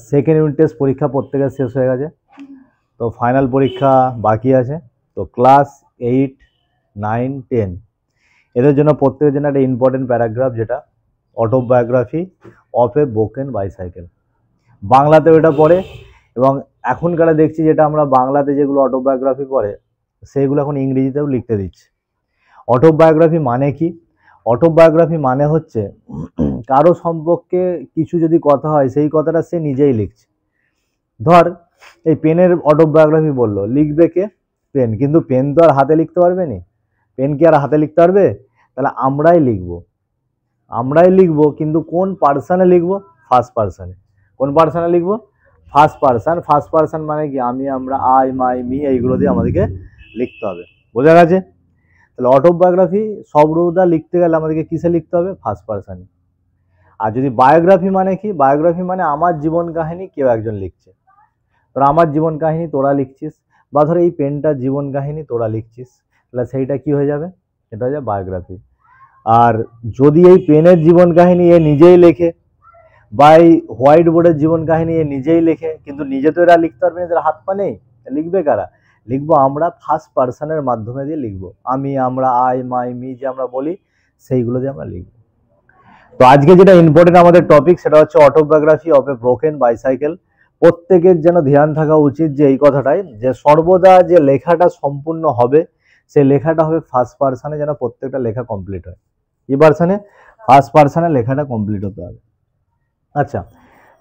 Second unit test পরীক্ষা প্রত্যেকের শেষ হয়ে গেছে, তো ফাইনাল পরীক্ষা বাকি আছে। তো ক্লাস 8, 9, 10 এদের জন্য প্রত্যেকের জন্য একটা ইম্পর্টেন্ট প্যারাগ্রাফ, যেটা autobiography of A broken bicycle. বাংলাতেও এটা পড়ে, এবং এখনকার দেখছি যেটা আমরা বাংলাতে যেগুলো অটোবায়োগ্রাফি পড়ে সেইগুলো এখন ইংরেজিতেও লিখতে দিচ্ছে। অটোবায়োগ্রাফি মানে কি? অটোবায়োগ্রাফি মানে হচ্ছে কারো সম্পর্কে কিছু যদি কথা হয় সেই কথাটা সে নিজেই লিখছে। ধর এই পেনের অটোবায়োগ্রাফি বললো, লিখবে কে? পেন। কিন্তু পেন তো আর হাতে লিখতে পারবে না, পেন কি আর হাতে লিখতে পারবে? তাহলে আমরাই লিখবো, কিন্তু কোন পার্সনে লিখবো? ফার্স্ট পার্সনে। কোন পার্সনে লিখবো? First person. ফার্স্ট পার্সন মানে কি? আমি, আমরা, আই, মাই, মি, এইগুলো দিয়ে আমাদেরকে লিখতে হবে। বোঝা গেছে? তাহলে অটোবায়োগ্রাফি সর্বদা লিখতে গেলে আমাদেরকে কিসে লিখতে হবে? ফার্স্ট পার্সনে। আর যদি বায়োগ্রাফি মানে কি? বায়োগ্রাফি মানে আমার জীবন কাহিনী কেউ একজন লিখছে। তোরা আমার জীবন কাহিনী তোরা লিখছিস, বা ধর এই পেনটার জীবন কাহিনী তোরা লিখছিস, তাহলে সেইটা কি হয়ে যাবে? সেটা হয়ে যাবে বায়োগ্রাফি। আর যদি এই পেনের জীবন কাহিনী এ নিজেই লেখে, বা এই হোয়াইট বোর্ডের জীবন কাহিনী এ নিজেই লেখে, কিন্তু নিজে তো এরা লিখতে পারবে না, এদের হাত পা নেই, লিখবে কারা? লিখবো আমরা ফার্স্ট পার্সনের মাধ্যমে দিয়ে লিখবো। আমি, আমরা, আই, মাই, মি যে আমরা বলি সেইগুলো দিয়ে আমরা লিখবো। তো আজকে যেটা ইম্পর্টেন্ট আমাদের টপিক সেটা হচ্ছে autobiography of A broken bicycle. প্রত্যেকের যেন ধ্যান থাকা উচিত যে এই কথাটাই, যে সর্বদা যে লেখাটা সম্পূর্ণ হবে সেই লেখাটা হবে ফার্স্ট পার্সনে, যেন প্রত্যেকটা লেখা কমপ্লিট হয়। কি পার্সনে? ফার্স্ট পার্সনে লেখাটা কমপ্লিট হতে হবে। আচ্ছা,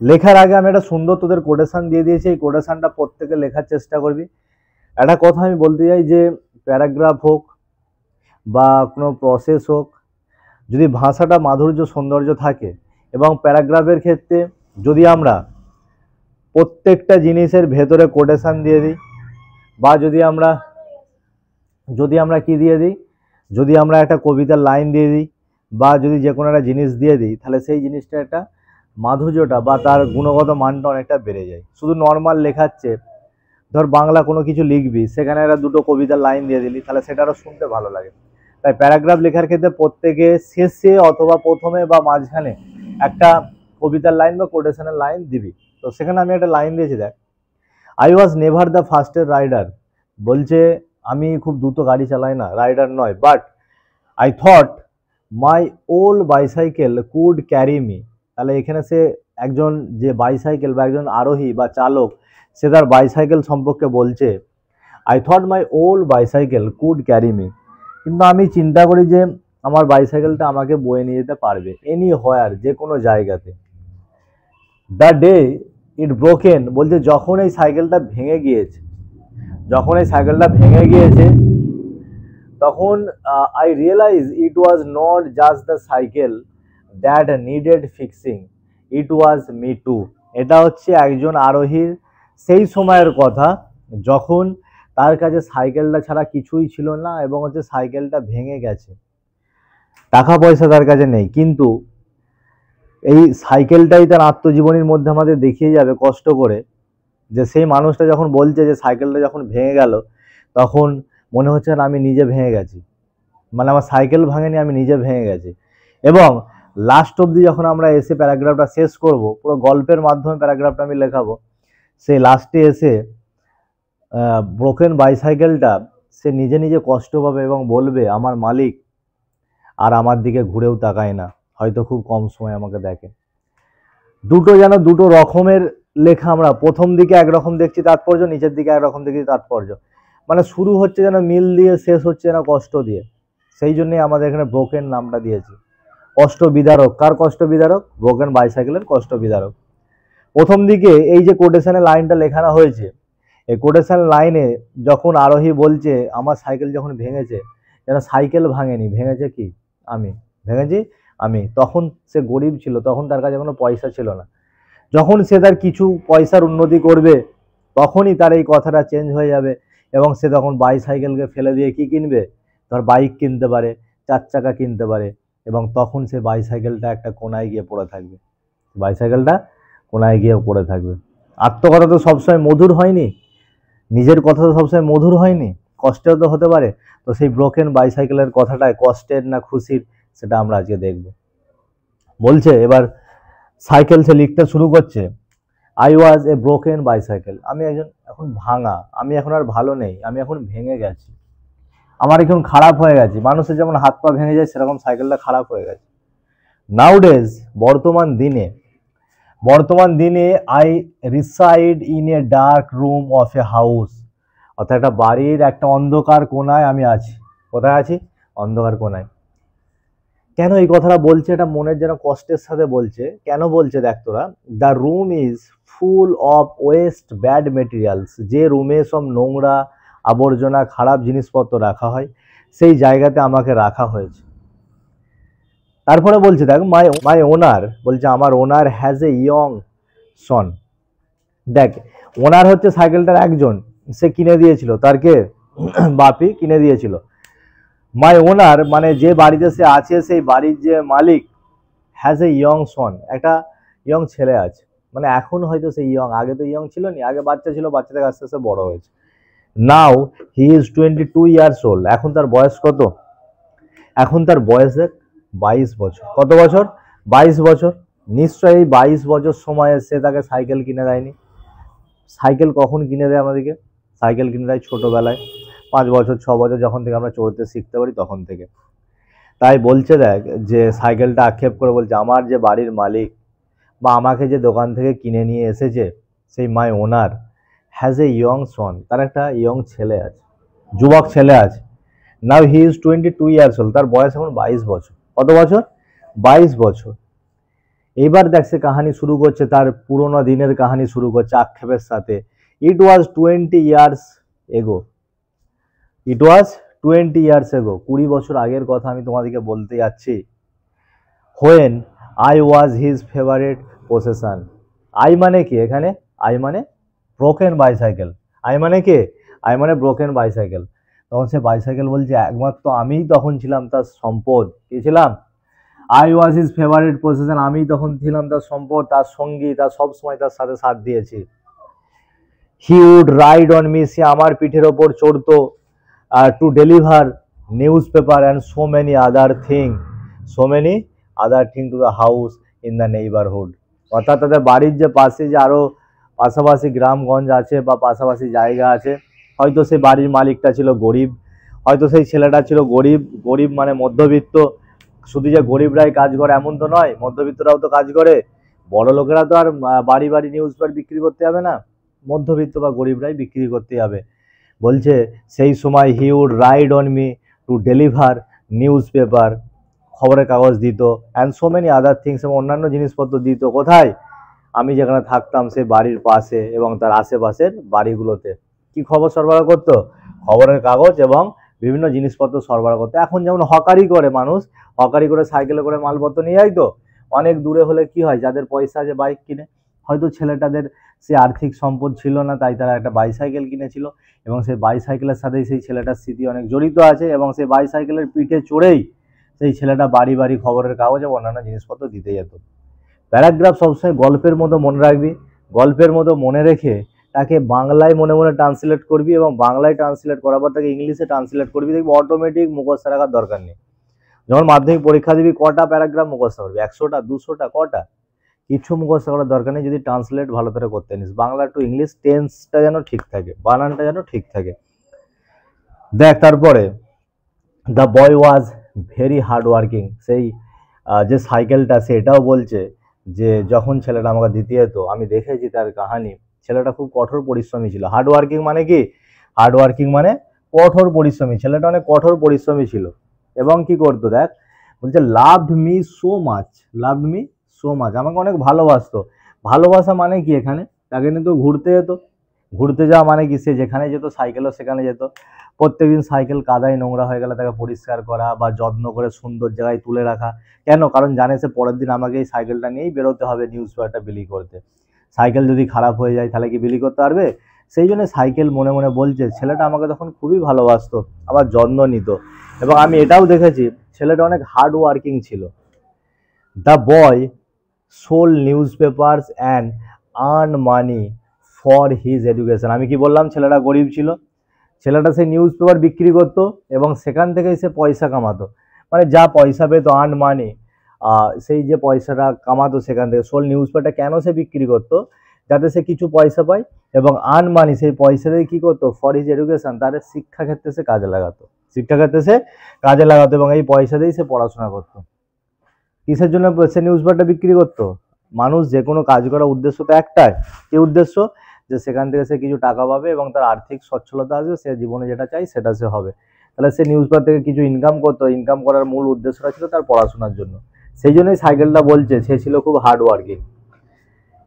লেখার আগে আমি একটা সুন্দর তোদের কোটেশন দিয়ে দিয়েছি, এই কোটেশনটা প্রত্যেকে লেখার চেষ্টা করবি। একটা কথা আমি বলতে চাই যে প্যারাগ্রাফ হোক বা কোনো প্রসেস হোক, যদি ভাষাটা মাধুর্য সৌন্দর্য থাকে, এবং প্যারাগ্রাফের ক্ষেত্রে যদি আমরা প্রত্যেকটা জিনিসের ভেতরে কোটেশন দিয়ে দিই, বা যদি আমরা কি দিয়ে দিই, যদি আমরা একটা কবিতার লাইন দিয়ে দিই, বা যদি যে কোনো একটা জিনিস দিয়ে দিই, তাহলে সেই জিনিসটা একটা মাধুর্যটা বা তার গুণগত মানটা অনেকটা বেড়ে যায়। শুধু নর্মাল লেখাচ্ছে, ধর বাংলা কোনো কিছু লিখবি, সেখানে একটা দুটো কবিতার লাইন দিয়ে দিলি, তাহলে সেটা আরও শুনতে ভালো লাগে। তাই প্যারাগ্রাফ লেখার ক্ষেত্রে প্রত্যেকে শেষে অথবা প্রথমে বা মাঝখানে একটা কবিতার লাইন বা কোটেশনের লাইন দিবি। তো সেখানে আমি একটা লাইন দিয়েছি, দেখ, I was never the fastest rider. বলছে আমি খুব দ্রুত গাড়ি চালাই না, রাইডার নয়, but I thought my old bicycle could carry me. তাহলে এখানে সে একজন যে বাইসাইকেল বা একজন আরোহী বা চালক, সে তার বাইসাইকেল সম্পর্কে বলছে, I thought my old bicycle could carry me. কিন্তু আমি চিন্তা করি যে আমার বাইসাইকেলটা আমাকে বয়ে নিয়ে যেতে পারবে, এনি হোয়ার, যে কোনো জায়গাতে। দ্য ডে ইট ব্রোকেন, বলছে যখন এই সাইকেলটা ভেঙে গিয়েছে, তখন I realise it was not just the cycle that needed fixing, it was me too. এটা হচ্ছে একজন আরোহীর সেই সময়ের কথা যখন তার কাছে সাইকেলটা ছাড়া কিছুই ছিল না, এবং হচ্ছে সাইকেলটা ভেঙে গেছে, টাকা পয়সা তার কাছে নেই, কিন্তু এই সাইকেলটাই তার আত্মজীবনীর মধ্যে আমাদের দেখিয়ে যাবে কষ্ট করে, যে সেই মানুষটা যখন বলছে যে সাইকেলটা যখন ভেঙে গেল, তখন মনে হচ্ছে না আমি নিজে ভেঙে গেছি, মানে আমার সাইকেল ভাঙেনি, আমি নিজে ভেঙে গেছি। এবং লাস্ট অবধি যখন আমরা এসে প্যারাগ্রাফটা শেষ করব, পুরো গল্পের মাধ্যমে প্যারাগ্রাফটা আমি লেখাবো, সেই লাস্টে এসে ব্রোকেন বাইসাইকেলটা সে নিজে নিজে কষ্ট পাবে এবং বলবে আমার মালিক আর আমার দিকে ঘুরেও তাকায় না, হয়তো খুব কম সময় আমাকে দেখে। দুটো যেন দুটো রকমের লেখা, আমরা প্রথম দিকে একরকম দেখছি তাৎপর্য, নিচের দিকে একরকম দেখছি তাৎপর্য, মানে শুরু হচ্ছে যেন মিল দিয়ে, শেষ হচ্ছে যেন কষ্ট দিয়ে। সেই জন্যই আমাদের এখানে ব্রোকেন নামটা দিয়েছি। কষ্ট বিদারক, কার কষ্ট বিদারক? ব্রোকেন বাইসাইকেলের কষ্ট বিদারক। প্রথম দিকে এই যে কোটেশনের লাইনটা লেখানো হয়েছে, এই কোটেশন লাইনে যখন আরোহী বলছে আমার সাইকেল যখন ভেঙেছে, যেন সাইকেল ভাঙেনি, ভেঙেছে কি? ভেঙেছি আমি। তখন সে গরিব ছিল, তখন তার কাছে কোনো পয়সা ছিল না। যখন সে তার কিছু পয়সার উন্নতি করবে, তখনই তার এই কথাটা চেঞ্জ হয়ে যাবে, এবং সে তখন বাইসাইকেলকে ফেলে দিয়ে কি কিনবে? ধর বাইক কিনতে পারে, 4 চাকা কিনতে পারে, এবং তখন সে বাইসাইকেলটা একটা কোনায় গিয়ে পড়ে থাকবে, আত্মকথা তো সবসময় মধুর হয়নি, নিজের কথা তো সবসময় মধুর হয়নি, কষ্টেও তো হতে পারে। তো সেই ব্রোকেন বাইসাইকেলের কথাটায় কষ্টের না খুশির, সেটা আমরা আজকে দেখব। বলছে এবার সাইকেল সে লিখতে শুরু করছে, I was A broken bicycle, আমি একজন এখন ভাঙা, আমি এখন আর ভালো নেই, আমি এখন ভেঙে গেছি, আমার এখন খারাপ হয়ে গেছে। মানুষের যেমন হাত পা ভেঙে যায় সেরকম সাইকেলটা খারাপ হয়ে গেছে। নাউডেজ, বর্তমান দিনে I reside in a dark room of a house, অর্থাৎ একটা বাড়ির একটা অন্ধকার কোণায় আমি আছি। কোথায় আছি? অন্ধকার কোণায়। কেন এই কথাটা বলছে? এটা মনের যেন কষ্টের সাথে বলছে। কেন বলছে দেখ তোরা, the room is full of West bad materials, যে রুমে সব নোংরা আবর্জনা খারাপ জিনিসপত্র রাখা হয় সেই জায়গাতে আমাকে রাখা হয়েছে। তারপরে বলছে দেখ, মাই ওনার, বলছে আমার ওনার হ্যাজ এ ইয়ং সন। দেখ, ওনার হচ্ছে সাইকেলটার একজন, সে কিনে দিয়েছিল, তার কে? বাপি কিনে দিয়েছিল। মাই ওনার মানে যে বাড়িতে সে আছে সেই বাড়ির যে মালিক, হ্যাজ এ ইয়ং সন, একটা ইয়ং ছেলে আছে। মানে এখন হয়তো সে ইয়ং, আগে তো ইয়ং ছিল নি, আগে বাচ্চা ছিল, বাচ্চা থেকে আস্তে আস্তে বড় হয়েছে। নাও হি ইজ 22 ইয়ার্স ওল্ড, এখন তার বয়স কত? এখন তার বয়স দেখ 22 বছর। কত বছর? 22 বছর। নিশ্চয়ই এই 22 বছর সময়ে সে তাকে সাইকেল কিনে দেয়নি। সাইকেল কখন কিনে দেয় আমাদেরকে? সাইকেল কিনে দেয় ছোটবেলায়, 5 বছর 6 বছর যখন থেকে আমরা চড়তে শিখতে পারি তখন থেকে। তাই বলছে দেখ, যে সাইকেলটা আক্ষেপ করে বলছে আমার যে বাড়ির মালিক বা আমাকে যে দোকান থেকে কিনে নিয়ে এসেছে সেই মাই ওনার হ্যাজ এ ইয়ং সন, তার একটা ইয়ং ছেলে আছে, যুবক ছেলে আছে। নাও হি ইজ 22 ইয়ার্স ওল্ড, তার বয়স এখন 22 বছর। কত বছর? 22 বছর। এইবার দেখ সে কাহানি শুরু করছে, তার পুরোনো দিনের কাহানি শুরু করছে আক্ষেপের সাথে। ইট ওয়াজ 20 ইয়ার্স এগো, ইট ওয়াজ 20 ইয়ার্স এগো, 20 বছর আগের কথা আমি তোমাদেরকে বলতে যাচ্ছি। When I was his favourite possession. I মানে কি এখানে? আই মানে ব্রোকেন বাইসাইকেল। আই মানে কে? আই মানে ব্রোকেন বাইসাইকেল। তখন সে বাইসাইকেল বলছে একমাত্র আমিই তখন ছিলাম তার সম্পদ। কি ছিলাম? I was his favourite possession, আমি তখন ছিলাম তার সম্পদ, তার সঙ্গী, তার সবসময় তার সাথে সাথ দিয়েছি। He would ride on me, সে আমার পিঠের ওপর চড়তো। To deliver newspaper and so many other thing to the house in the neighbourhood. অর্থাৎ তাদের বাড়ির যে পাশে যে আরো পাশাপাশি গ্রামগঞ্জ আছে বা পাশাপাশি জায়গা আছে, হয়তো সেই বাড়ির মালিকটা ছিল গরিব, হয়তো সেই ছেলেটা ছিল গরিব। গরিব মানে মধ্যবিত্ত। শুধু যে গরিবরাই কাজ করে এমন তো নয়, মধ্যবিত্তরাও তো কাজ করে। বড় লোকেরা তো আর বাড়ি বাড়ি নিউজ পেপার বিক্রি করতে যাবে না, মধ্যবিত্ত বা গরিবরাই বিক্রি করতে যাবে। বলছে সেই সময় he would ride on me to deliver newspaper, খবরের কাগজ দিত, and so many other things, এবং অন্যান্য জিনিসপত্র দিত। কোথায়? আমি যেখানে থাকতাম সেই বাড়ির পাশে এবং তার আশেপাশের বাড়িগুলোতে। কি খবর সরবরাহ করতো? খবরের কাগজ এবং বিভিন্ন জিনিসপত্র সরবরাহ করতো। এখন যেমন হকারি করে মানুষ, হকারি করে সাইকেলে করে মালপত্র নিয়ে যায়। তো অনেক দূরে হলে কি হয়, যাদের পয়সা আছে বাইক কিনে, হয়তো ছেলেটাদের সে আর্থিক সম্পদ ছিল না, তাই তারা একটা বাইসাইকেল কিনেছিল, এবং সেই বাইসাইকেলের সাথেই সেই ছেলেটার স্মৃতি অনেক জড়িত আছে, এবং সেই বাইসাইকেলের পিঠে চড়েই সেই ছেলেটা বাড়ি বাড়ি খবরের কাগজ এবং অন্যান্য জিনিসপত্র দিতে যেত। প্যারাগ্রাফ সবসময় গল্পের মতো মনে রাখবি, গল্পের মতো মনে রেখে তাকে বাংলায় মনে মনে ট্রান্সলেট করবি, এবং বাংলায় ট্রান্সলেট করার পর তাকে ইংলিশে ট্রান্সলেট করবি, দেখবি অটোমেটিক মুখস্থ রাখার দরকার নেই। যখন মাধ্যমিক পরীক্ষা দিবি কটা প্যারাগ্রাফ মুখস্থ করবি? 100টা, 200টা, কটা? কিছু মুখস্থ করার দরকার নেই যদি ট্রান্সলেট ভালো করে করতে নিস। বাংলা টু ইংলিশ টেন্সটা যেন ঠিক থাকে, বানানটা যেন ঠিক থাকে। দেখ তারপরে, the boy was very hard working, সেই যে সাইকেলটা সেটাও বলছে যে যখন ছেলেটা আমাকে দিতে যেত আমি দেখেছি তার কাহানি, ছেলেটা খুব কঠোর পরিশ্রমী ছিল। হার্ড ওয়ার্কিং মানে কি? হার্ড ওয়ার্কিং মানে কঠোর পরিশ্রমী, ছেলেটা অনেক কঠোর পরিশ্রমী ছিল। এবং কি করতো দেখ, বলছে loved me so much, loved me so much, আমাকে অনেক ভালোবাসতো। ভালোবাসা মানে কি এখানে? তাকে নিয়ে তো ঘুরতে যেত, ঘুরতে যাওয়া মানে কি, সে যেখানে যেত সাইকেলও সেখানে যেত। প্রত্যেকদিন সাইকেল কাদায় নোংরা হয়ে গেলে তাকে পরিষ্কার করা বা যত্ন করে সুন্দর জায়গায় তুলে রাখা। কেন? কারণ জানে সে পরের দিন আমাকে এই সাইকেলটা নিয়েই বেরোতে হবে নিউজ পেপারটা বিলি করতে। সাইকেল যদি খারাপ হয়ে যায় তাহলে কি বিলি করতে পারবে? সেই জন্য সাইকেল মনে মনে বলছে ছেলেটা আমাকে তখন খুবই ভালোবাসতো, আমার যত্ন নিত। এবং আমি এটাও দেখেছি ছেলেটা অনেক হার্ড ওয়ার্কিং ছিল। The boy sold newspapers and earn money for his education. আমি কি বললাম? ছেলেটা গরিব ছিল, ছেলেটা সেই নিউজ পেপার বিক্রি করতো এবং সেখান থেকেই সে পয়সা কামাতো। মানে যা পয়সা পেতো, আর্ন মানি, সেই যে পয়সাটা কামাতো সেখান থেকে। সোল নিউজ পেপারটা কেন সে বিক্রি করতো? যাতে সে কিছু পয়সা পায় এবং আর্ন মানি, সেই পয়সা দিয়ে কী করতো, ফর হিজ এডুকেশন, তার শিক্ষাক্ষেত্রে সে কাজে লাগাতো, শিক্ষাক্ষেত্রে সে কাজে লাগাতো এবং এই পয়সা দিয়েই সে পড়াশোনা করতো। কিসের জন্য সে নিউজ পেপারটা বিক্রি করতো? মানুষ যে কোনো কাজ করার উদ্দেশ্য তো একটাই, কি উদ্দেশ্য, যে সেখান থেকে সে কিছু টাকা পাবে এবং তার আর্থিক সচ্ছলতা আসবে, সে জীবনে যেটা চাই সেটা সে হবে। তাহলে সে নিউজ পেপার থেকে কিছু ইনকাম করতো, ইনকাম করার মূল উদ্দেশ্যটা ছিল তার পড়াশোনার জন্য। সেই জন্যই সাইকেলটা বলছে সে ছিল খুব hard working.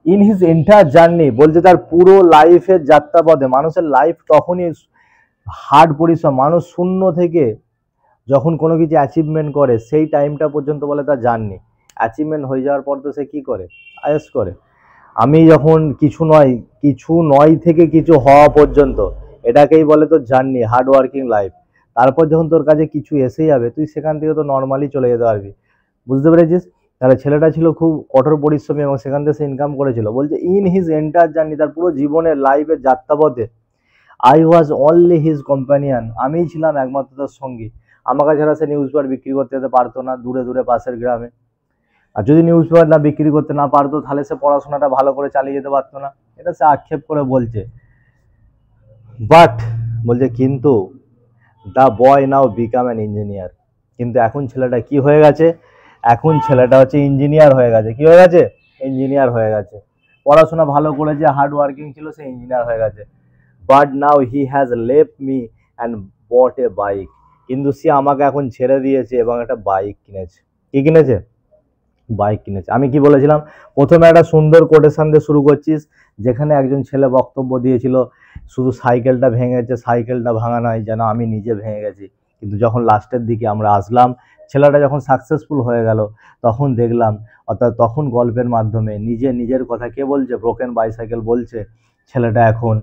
In his entire journey, বলছে তার পুরো লাইফের যাত্রাপথে, মানুষের লাইফ তখনই হার্ড পরিশ্রম, মানুষ শূন্য থেকে যখন কোনো কিছু অ্যাচিভমেন্ট করে সেই টাইমটা পর্যন্ত বলে তার জার্নি। অ্যাচিভমেন্ট হয়ে যাওয়ার পর তো সে কী করে, আয়েস করে। আমি যখন কিছু নয় থেকে কিছু হওয়া পর্যন্ত, এটাকেই বলে তোর জার্নি, হার্ড ওয়ার্কিং লাইফ। তারপর যখন তোর কাছে কিছু এসে যাবে, তুই সেখান থেকে তো নর্মালি চলে যেতে পারবি। বুঝতে পেরেছিস? তাহলে ছেলেটা ছিল খুব কঠোর পরিশ্রমী এবং সেখান থেকে সে ইনকাম করেছিল। বলছে ইন হিজ এন্টায়ার জার্নি, তার পুরো জীবনের লাইফের যাত্রাপথে, I was only his companion, আমিই ছিলাম একমাত্র তার সঙ্গী। আমাকে ছাড়া সে নিউজ পেপার বিক্রি করতে যেতে পারতো না দূরে দূরে পাশের গ্রামে। আর যদি নিউজ পেপার না বিক্রি করতে না পারতো তাহলে সে পড়াশোনাটা ভালো করে চালিয়ে যেতে পারতো না। এটা সে আক্ষেপ করে বলছে। বাট বলছে কিন্তু the boy now become an engineer, কিন্তু এখন ছেলেটা কি হয়ে গেছে, এখন ছেলেটা হচ্ছে ইঞ্জিনিয়ার হয়ে গেছে। কি হয়ে গেছে? ইঞ্জিনিয়ার হয়ে গেছে। পড়াশোনা ভালো করেছে, হার্ড ওয়ার্কিং ছিল, সে ইঞ্জিনিয়ার হয়ে গেছে। But now he has left me and bought a bike, কিন্তু সে আমাকে এখন ছেড়ে দিয়েছে এবং একটা বাইক কিনেছে। কি কিনেছে? বাইক কিনেছে। আমি কি বলেছিলাম, প্রথমে একটা সুন্দর কোটেশন দিয়ে শুরু করছিস, যেখানে একজন ছেলে বক্তব্য দিয়েছিল শুধু সাইকেলটা ভেঙেছে, সাইকেলটা ভাঙা নয়, যেন আমি নিজে ভেঙে গেছি। কিন্তু যখন লাস্টের দিকে আমরা আসলাম, ছেলেটা যখন সাকসেসফুল হয়ে গেল, তখন দেখলাম, অর্থাৎ তখন গল্পের মাধ্যমে নিজের কথা কে বলছে, ব্রোকেন বাইসাইকেল বলছে ছেলেটা এখন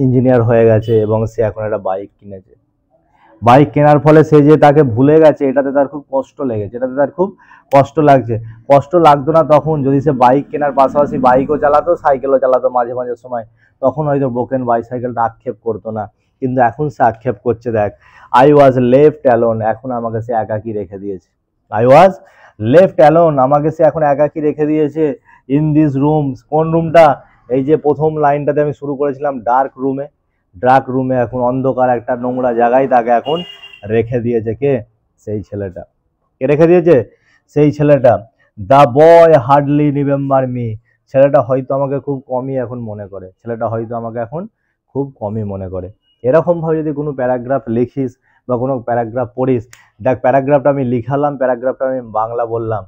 ইঞ্জিনিয়ার হয়ে গেছে এবং সে এখন একটা বাইক কিনেছে। বাইক কেনার ফলে সে যে তাকে ভুলে গেছে, এটাতে তার খুব কষ্ট লেগেছে, এটাতে তার খুব কষ্ট লাগছে। কষ্ট লাগতো না তখন যদি সে বাইক কেনার পাশাপাশি বাইকও চালাতো, সাইকেলও চালাতো মাঝে মাঝে সময়, তখন হয়তো ব্রোকেন বাইসাইকেলটা আক্ষেপ করতো না। কিন্তু এখন সে আক্ষেপ করছে, দেখ, আই ওয়াজ লেফট অ্যালোন, এখন আমাকে সে একাকী রেখে দিয়েছে। আই ওয়াজ লেফট অ্যালোন, আমাকে সে এখন একাকী রেখে দিয়েছে। ইন দিস রুম, কোন রুমটা? এই যে প্রথম লাইনটাতে আমি শুরু করেছিলাম, ডার্ক রুমে এখন অন্ধকার একটা নোংরা জায়গায় তাকে এখন রেখে দিয়েছে। কে? সেই ছেলেটা। কে রেখে দিয়েছে? সেই ছেলেটা। The boy hardly remember me, ছেলেটা হয়তো আমাকে খুব কমই এখন মনে করে, ছেলেটা হয়তো আমাকে এখন খুব কমই মনে করে। এরকমভাবে যদি কোনো প্যারাগ্রাফ লিখিস বা কোনো প্যারাগ্রাফ পড়িস, দেখ প্যারাগ্রাফটা আমি লিখালাম, প্যারাগ্রাফটা আমি বাংলা বললাম,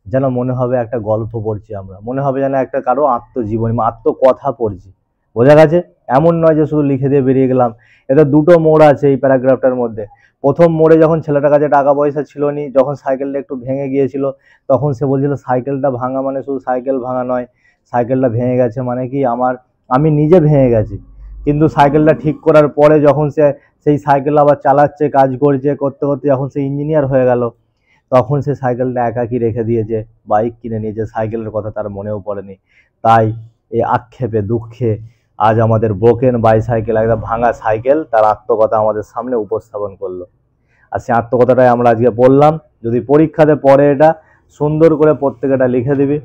যেন মনে হবে একটা গল্প পড়ছি আমরা, মনে হবে যেন একটা কারো আত্মজীবনী, আত্মকথা পড়ছি। বোঝা গেছে? এমন নয় যে শুধু লিখে দিয়ে বেরিয়ে গেলাম। এতে দুটো মোড় আছে এই প্যারাগ্রাফটার মধ্যে। প্রথম মোড়ে যখন ছেলেটার কাছে টাকা পয়সা ছিল নি, যখন সাইকেলটা একটু ভেঙে গিয়েছিল, তখন সে বলছিল সাইকেলটা ভাঙা মানে শুধু সাইকেল ভাঙা নয়, সাইকেলটা ভেঙে গেছে মানে কি আমি নিজে ভেঙে গেছি। কিন্তু সাইকেলটা ঠিক করার পরে যখন সে সেই সাইকেল আবার চালাচ্ছে, কাজ করতে করতে যখন সে ইঞ্জিনিয়ার হয়ে গেল, তখন সে সাইকেলটা একাকী রেখে দিয়েছে, বাইক কিনে নিয়েছে, সাইকেলের কথা তার মনেও পড়েনি। তাই এই আক্ষেপে দুঃখে আজ আমাদের ব্রোকেন বাইসাইকেল, একটা ভাঙা সাইকেল, তার আত্মকথা আমাদের সামনে উপস্থাপন করলো। আর সেই আত্মকথাটাই আমরা আজকে বললাম। যদি পরীক্ষাতে পড়ে এটা সুন্দর করে প্রত্যেকটা লিখে দিবি।